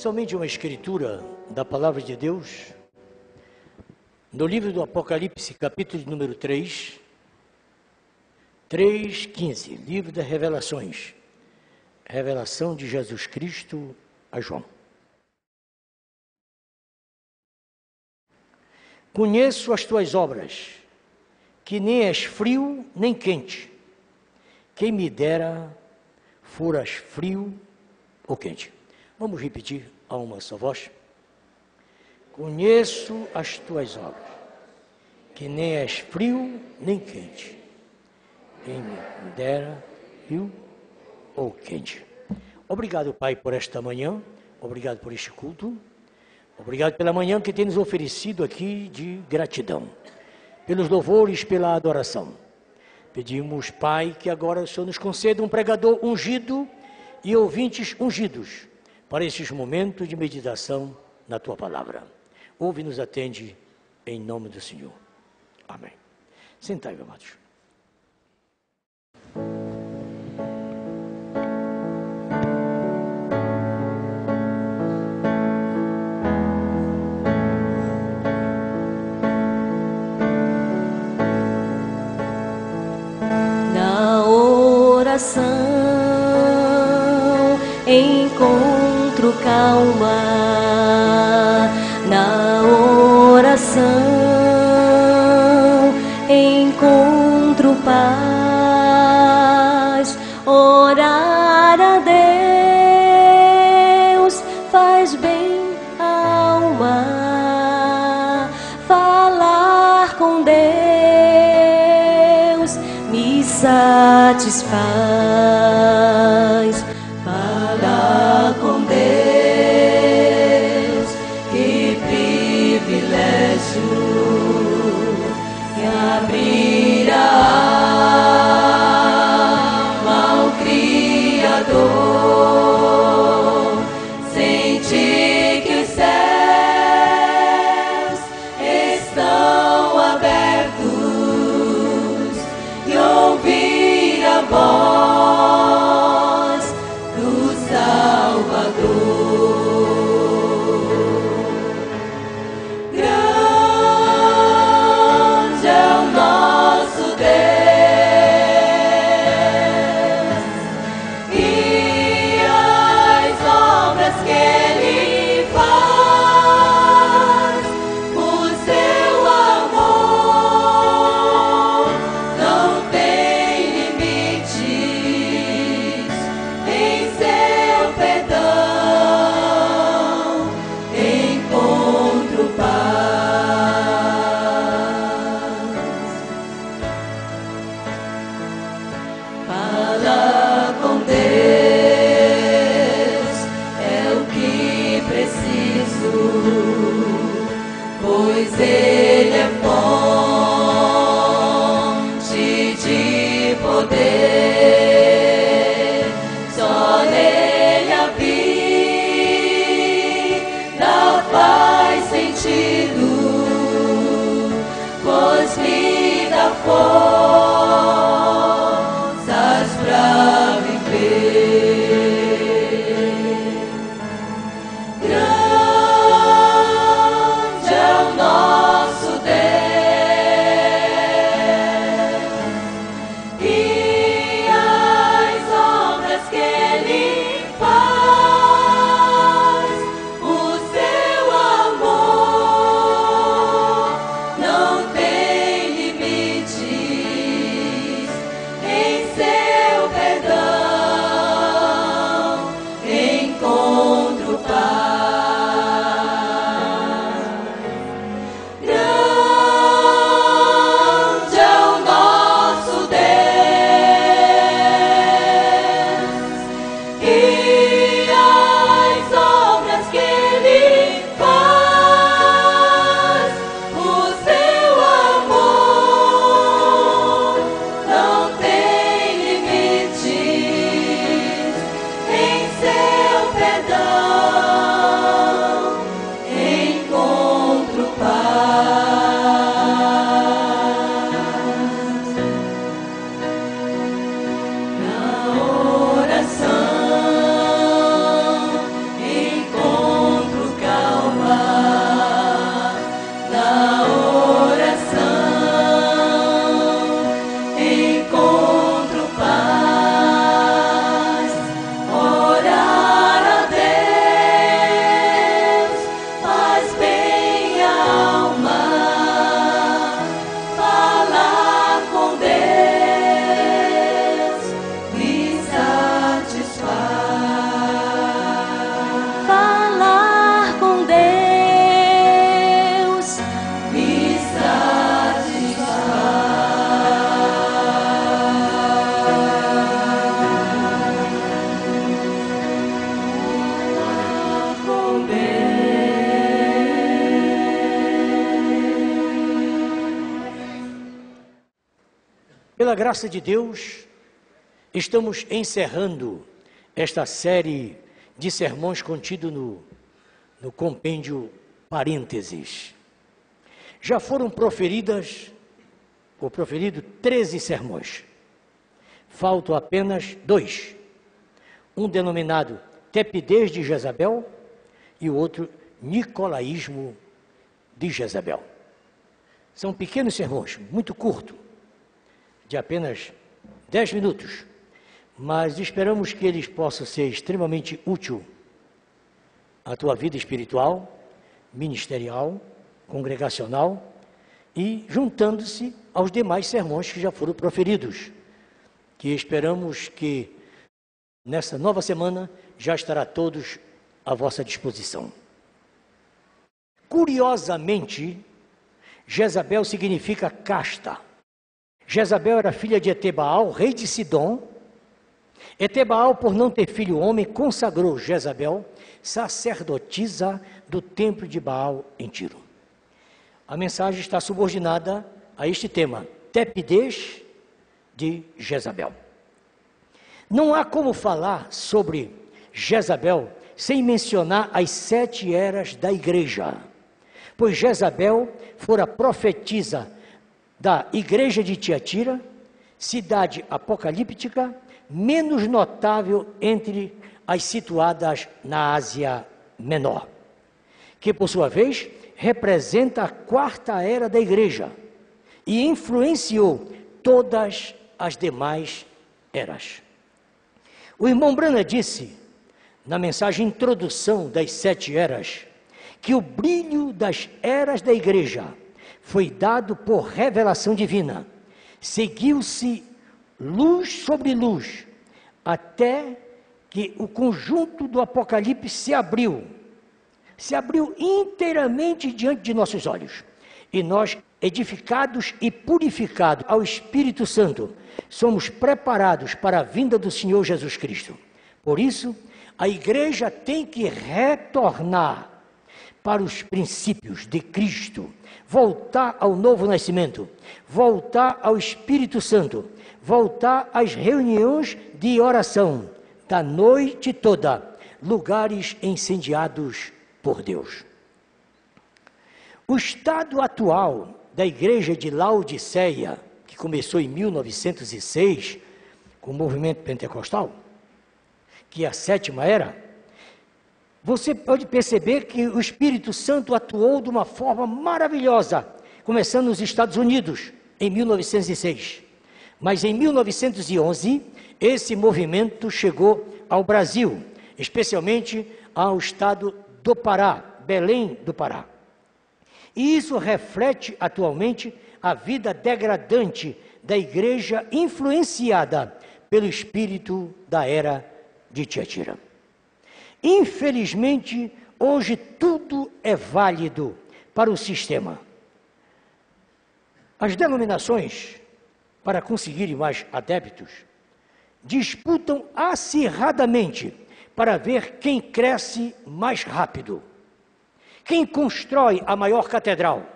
somente uma escritura da palavra de Deus, no livro do Apocalipse, capítulo número 3, 3:15, livro das revelações, revelação de Jesus Cristo a João. Conheço as tuas obras, que nem és frio nem quente. Quem me dera foras frio ou quente. Vamos repetir a uma só voz. Conheço as tuas obras, que nem és frio nem quente. Quem me dera frio ou quente. Obrigado, Pai, por esta manhã. Obrigado por este culto. Obrigado pela manhã que tem nos oferecido aqui de gratidão. Pelos louvores, pela adoração. Pedimos, Pai, que agora o Senhor nos conceda um pregador ungido e ouvintes ungidos para esses momentos de meditação na Tua Palavra. Ouve e nos atende em nome do Senhor. Amém. Sentai, amados. Encontro calma na oração, encontro paz. Orar a Deus faz bem à alma, falar com Deus me satisfaz. Falar com Deus, que privilégio, e abrir a alma ao Criador, sentir que os céus estão abertos e ouvir a voz forças pra viver. Grande é o nosso Deus, e as obras que Ele faz, o seu amor não tem limite. Pela graça de Deus, estamos encerrando esta série de sermões contido no compêndio Parênteses. Já foram proferido 13 sermões. Faltam apenas 2. Um denominado Tepidez de Jezabel e o outro Nicolaísmo de Jezabel. São pequenos sermões, muito curtos, de apenas 10 minutos, mas esperamos que eles possam ser extremamente úteis à tua vida espiritual, ministerial, congregacional e juntando-se aos demais sermões que já foram proferidos, que esperamos que nessa nova semana já estará todos à vossa disposição. Curiosamente, Jezabel significa casta. Jezabel era filha de Etebaal, rei de Sidom. Etebaal, por não ter filho homem, consagrou Jezabel, sacerdotisa do templo de Baal em Tiro. A mensagem está subordinada a este tema, tepidez de Jezabel. Não há como falar sobre Jezabel sem mencionar as 7 eras da igreja, pois Jezabel fora profetisa da igreja de Tiatira, cidade apocalíptica, menos notável entre as situadas na Ásia Menor, que por sua vez representa a 4ª era da igreja e influenciou todas as demais eras. O irmão Branham disse, na mensagem introdução das 7 eras, que o brilho das eras da igreja foi dado por revelação divina. Seguiu-se luz sobre luz, até que o conjunto do Apocalipse se abriu inteiramente diante de nossos olhos. E nós, edificados e purificados ao Espírito Santo, somos preparados para a vinda do Senhor Jesus Cristo. Por isso, a igreja tem que retornar para os princípios de Cristo, voltar ao novo nascimento, voltar ao Espírito Santo, voltar às reuniões de oração da noite toda, lugares incendiados por Deus. O estado atual da igreja de Laodiceia, que começou em 1906, com o movimento pentecostal, que é a 7ª era, você pode perceber que o Espírito Santo atuou de uma forma maravilhosa, começando nos Estados Unidos, em 1906. Mas em 1911, esse movimento chegou ao Brasil, especialmente ao estado do Pará, Belém do Pará. E isso reflete atualmente a vida degradante da igreja influenciada pelo espírito da era de Tiatira. Infelizmente, hoje tudo é válido para o sistema. As denominações, para conseguirem mais adeptos, disputam acirradamente para ver quem cresce mais rápido, quem constrói a maior catedral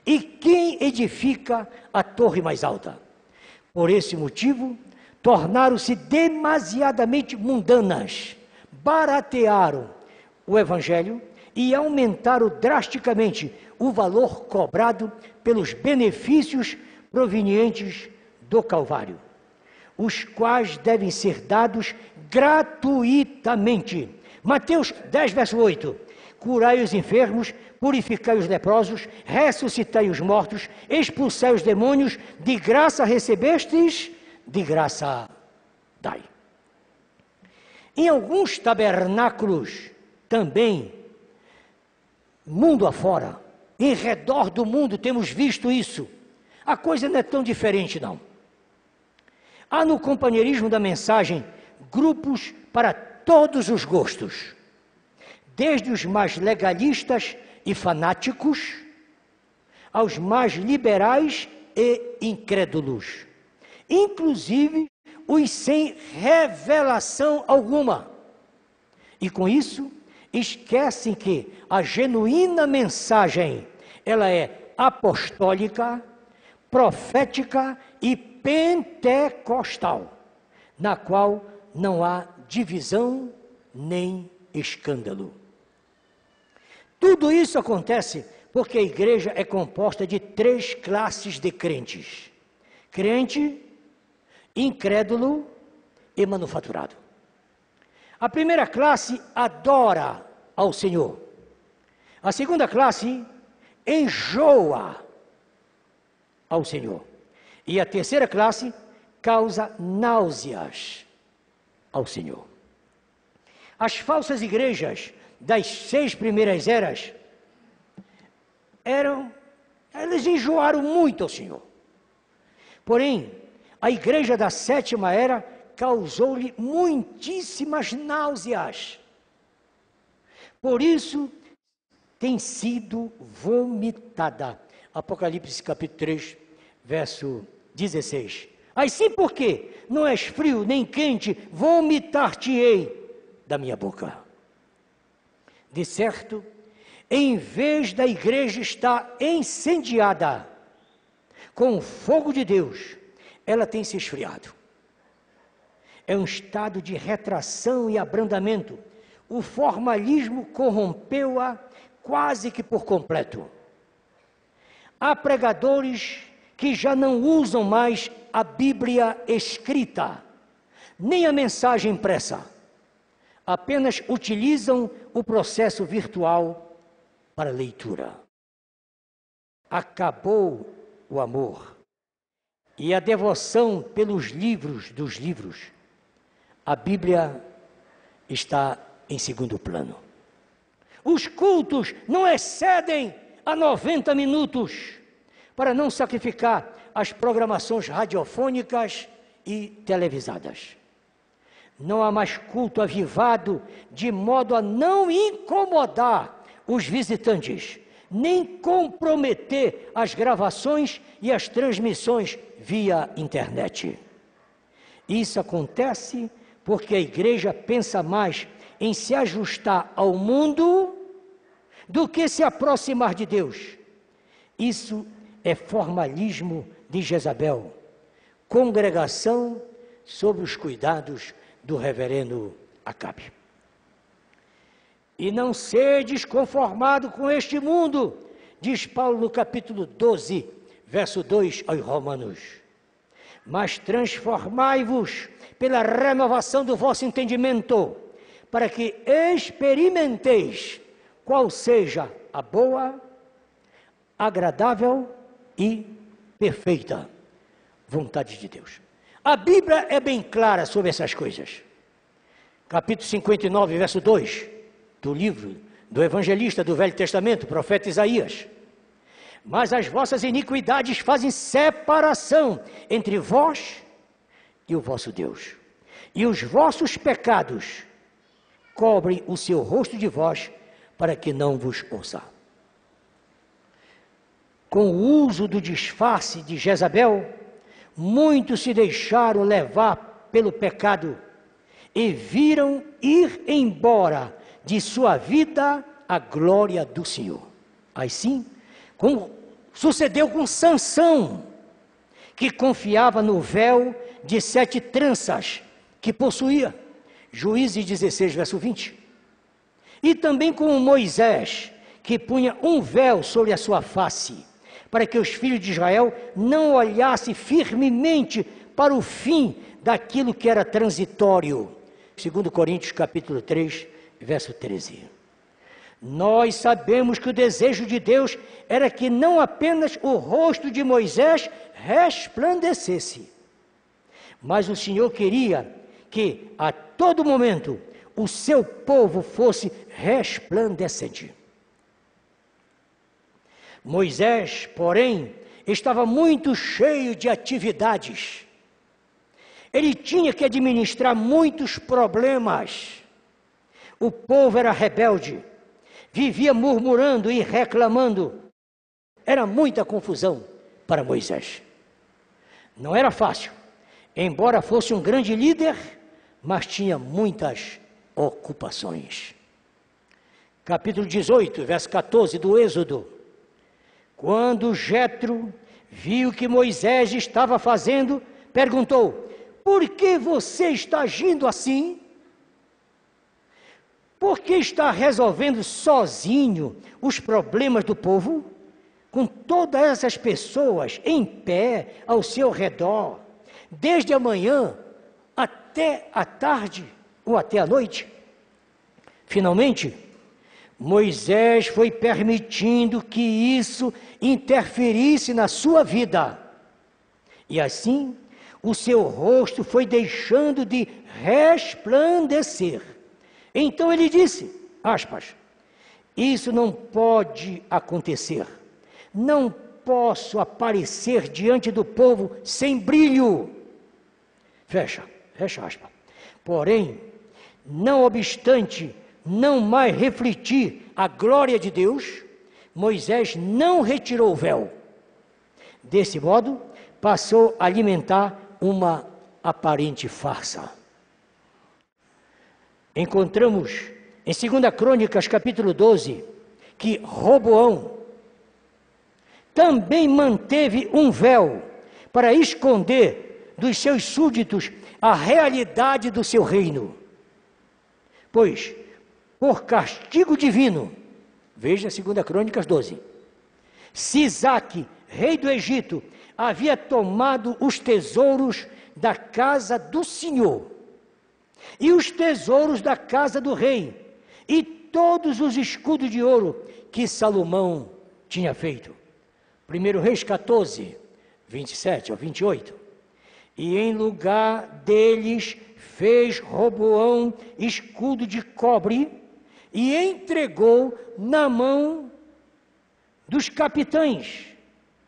e quem edifica a torre mais alta. Por esse motivo, tornaram-se demasiadamente mundanas, baratearam o Evangelho e aumentaram drasticamente o valor cobrado pelos benefícios provenientes do Calvário, os quais devem ser dados gratuitamente. Mateus 10, verso 8. Curai os enfermos, purificai os leprosos, ressuscitai os mortos, expulsai os demônios, de graça recebestes, de graça dai. Em alguns tabernáculos também, mundo afora, em redor do mundo temos visto isso. A coisa não é tão diferente, não. Há no companheirismo da mensagem grupos para todos os gostos, desde os mais legalistas e fanáticos, aos mais liberais e incrédulos, inclusive os sem revelação alguma. E com isso, esquecem que a genuína mensagem, ela é apostólica, profética e pentecostal, na qual não há divisão nem escândalo. Tudo isso acontece porque a igreja é composta de 3 classes de crentes: crente, incrédulo e manufaturado. A primeira classe adora ao Senhor. A segunda classe enjoa ao Senhor. E a terceira classe causa náuseas ao Senhor. As falsas igrejas das 6 primeiras eras elas enjoaram muito ao Senhor. Porém, a igreja da 7ª era causou-lhe muitíssimas náuseas. Por isso, tem sido vomitada. Apocalipse capítulo 3, verso 16. Assim porque não és frio nem quente, vomitar-te-ei da minha boca. De certo, em vez da igreja estar incendiada com o fogo de Deus, ela tem se esfriado. É um estado de retração e abrandamento. O formalismo corrompeu-a quase que por completo. Há pregadores que já não usam mais a Bíblia escrita, nem a mensagem impressa. Apenas utilizam o processo virtual para leitura. Acabou o amor e a devoção pelos livros dos livros. A Bíblia está em segundo plano. Os cultos não excedem a 90 minutos, para não sacrificar as programações radiofônicas e televisadas. Não há mais culto avivado, de modo a não incomodar os visitantes, nem comprometer as gravações e as transmissões via internet. Isso acontece porque a igreja pensa mais em se ajustar ao mundo do que se aproximar de Deus. Isso é formalismo de Jezabel, congregação sob os cuidados do reverendo Acabe. E não sedes conformado com este mundo, diz Paulo no capítulo 12, verso 2 aos Romanos. Mas transformai-vos pela renovação do vosso entendimento, para que experimenteis qual seja a boa, agradável e perfeita vontade de Deus. A Bíblia é bem clara sobre essas coisas. Capítulo 59, verso 2, do livro do evangelista do Velho Testamento, profeta Isaías. Mas as vossas iniquidades fazem separação entre vós e o vosso Deus. E os vossos pecados cobrem o seu rosto de vós, para que não vos ouça. Com o uso do disfarce de Jezabel, muitos se deixaram levar pelo pecado e viram ir embora de sua vida a glória do Senhor. Assim, como sucedeu com Sansão, que confiava no véu de 7 tranças que possuía. Juízes 16, verso 20. E também com Moisés, que punha um véu sobre a sua face, para que os filhos de Israel não olhassem firmemente para o fim daquilo que era transitório. 2 Coríntios capítulo 3, verso 13. Nós sabemos que o desejo de Deus era que não apenas o rosto de Moisés resplandecesse, mas o Senhor queria que a todo momento o seu povo fosse resplandecente. Moisés, porém, estava muito cheio de atividades. Ele tinha que administrar muitos problemas. O povo era rebelde, vivia murmurando e reclamando. Era muita confusão para Moisés. Não era fácil, embora fosse um grande líder, mas tinha muitas ocupações. Capítulo 18, verso 14 do Êxodo. Quando Jetro viu que Moisés estava fazendo perguntou: por que você está agindo assim? Por que está resolvendo sozinho os problemas do povo? Com todas essas pessoas em pé ao seu redor, desde a manhã até a tarde ou até a noite. Finalmente, Moisés foi permitindo que isso interferisse na sua vida. E assim, o seu rosto foi deixando de resplandecer. Então ele disse, aspas, isso não pode acontecer. Não posso aparecer diante do povo sem brilho. Fecha aspas. Porém, não obstante não mais refletir a glória de Deus, Moisés não retirou o véu. Desse modo, passou a alimentar uma aparente farsa. Encontramos em 2 Crônicas, capítulo 12, que Roboão também manteve um véu para esconder dos seus súditos a realidade do seu reino. Pois, por castigo divino, veja 2 Crônicas 12, Sisaque, rei do Egito, havia tomado os tesouros da casa do Senhor e os tesouros da casa do rei e todos os escudos de ouro que Salomão tinha feito. 1 Reis 14, 27 ao 28. E em lugar deles fez Roboão escudo de cobre e entregou na mão dos capitães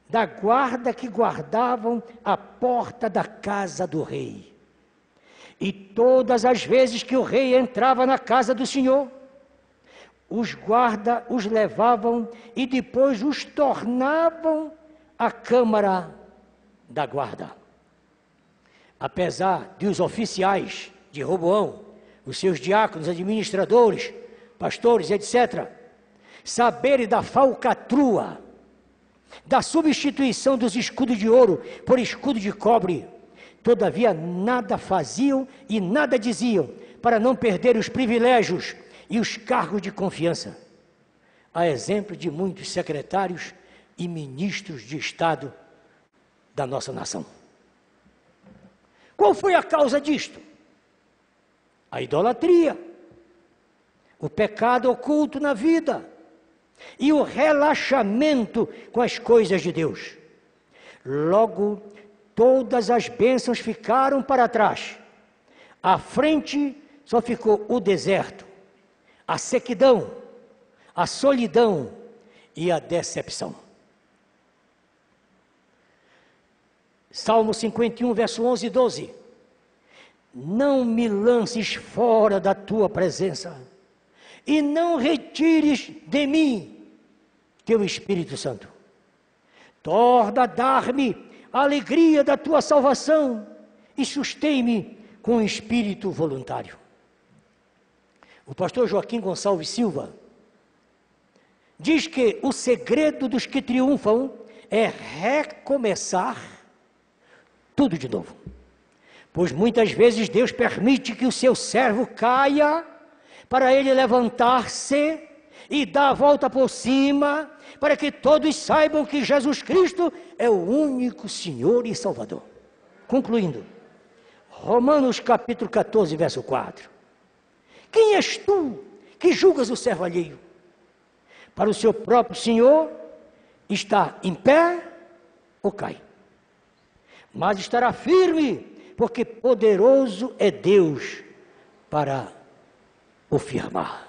da guarda que guardavam a porta da casa do rei. E todas as vezes que o rei entrava na casa do Senhor, os guardas os levavam e depois os tornavam à câmara da guarda. Apesar de os oficiais de Roboão, os seus diáconos, administradores, pastores, etc., saberem da falcatrua, da substituição dos escudos de ouro por escudo de cobre, todavia nada faziam e nada diziam para não perder os privilégios e os cargos de confiança, a exemplo de muitos secretários e ministros de Estado da nossa nação. Qual foi a causa disto? A idolatria, o pecado oculto na vida e o relaxamento com as coisas de Deus. Logo, todas as bênçãos ficaram para trás. À frente só ficou o deserto, a sequidão, a solidão e a decepção. Salmo 51, verso 11 e 12. Não me lances fora da tua presença, e não retires de mim teu Espírito Santo. Torna a dar-me a alegria da tua salvação, e sustém-me com espírito voluntário. O pastor Joaquim Gonçalves Silva diz que o segredo dos que triunfam é recomeçar tudo de novo. Pois muitas vezes Deus permite que o seu servo caia para ele levantar-se e dar a volta por cima, para que todos saibam que Jesus Cristo é o único Senhor e Salvador. Concluindo, Romanos capítulo 14, verso 4. Quem és tu que julgas o servo alheio? Para o seu próprio Senhor está em pé ou cai? Mas estará firme, porque poderoso é Deus para o firmar.